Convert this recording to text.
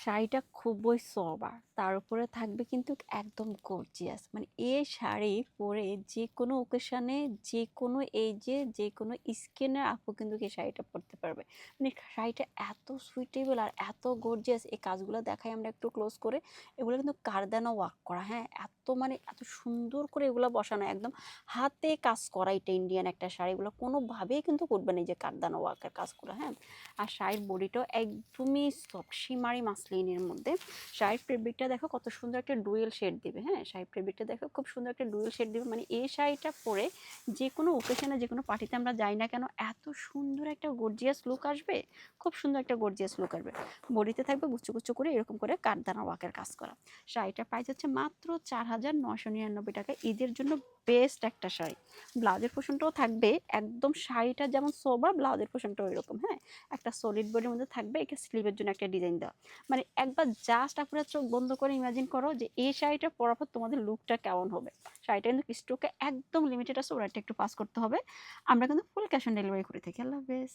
শাড়িটা খুবই সোবার, তার উপরে থাকবে কিন্তু একদম গর্জিয়াস। মানে এই শাড়ি পরে যে কোনো ওকেশনে, যে কোনো এজে, যে কোনো স্কিনের আপু কিন্তু এই শাড়িটা পরতে পারবে। মানে শাড়িটা এত সুইটেবল আর এত গর্জিয়াস। এই কাজগুলো দেখাই আমরা একটু ক্লোজ করে। এগুলো কিন্তু কারদানা ওয়ার্ক করা, হ্যাঁ, এত মানে এত সুন্দর করে এগুলো বসানো, একদম হাতে কাজ করা। এটা ইন্ডিয়ান একটা শাড়ি, এগুলো কোনোভাবেই কিন্তু করবে না এই যে কারদানা ওয়ার্কের কাজগুলো, হ্যাঁ। আর শাড়ির বডিটাও একদমই সফট শিমারি মাসলিনের মধ্যে। শাড়ির ফেব্রিকটা দেখো কত সুন্দর একটা ডুয়েল শেড দিবে, হ্যাঁ, শাড়ির ফেব্রিকটা দেখো খুব সুন্দর একটা ডুয়েল শেড দিবে। মানে এই শাড়িটা পরে যে কোনো ওকেশনে, যে কোনো পার্টিতে আমরা যাই না কেন, এত সুন্দর একটা গর্জিয়াস লুক আসবে, খুব সুন্দর একটা গর্জিয়াস লুক আসবে। বডিতে থাকবে গুচ্ছ গুচ্ছ করে এরকম করে কাঠদানা ওয়াকের কাজ করা। শাড়িটার প্রাইস হচ্ছে মাত্র 4,999 টাকা। ঈদের জন্য বেস্ট একটা শাড়ি। ব্লাউজের পোর্শনটাও থাকবে একদম শাড়িটা যেমন সোবার, ব্লাউজের পোর্শনটাও এরকম, হ্যাঁ, একটা সলিড বডির মধ্যে থাকবে। এটা স্লিভের জন্য একটা ডিজাইন দেওয়া। মানে একবার জাস্ট আপনারা চোখ বন্ধ করে ইমাজিন করো যে এই শাড়িটা পরার পর তোমাদের লুকটা কেমন হবে। শাড়িটা কিন্তু স্টকে একদম লিমিটেড আছে, ওরা একটু পাস করতে হবে। আমরা কিন্তু ফুল ক্যাশ অন ডেলিভারি করে থাকি। আল্লাহ হাফেজ।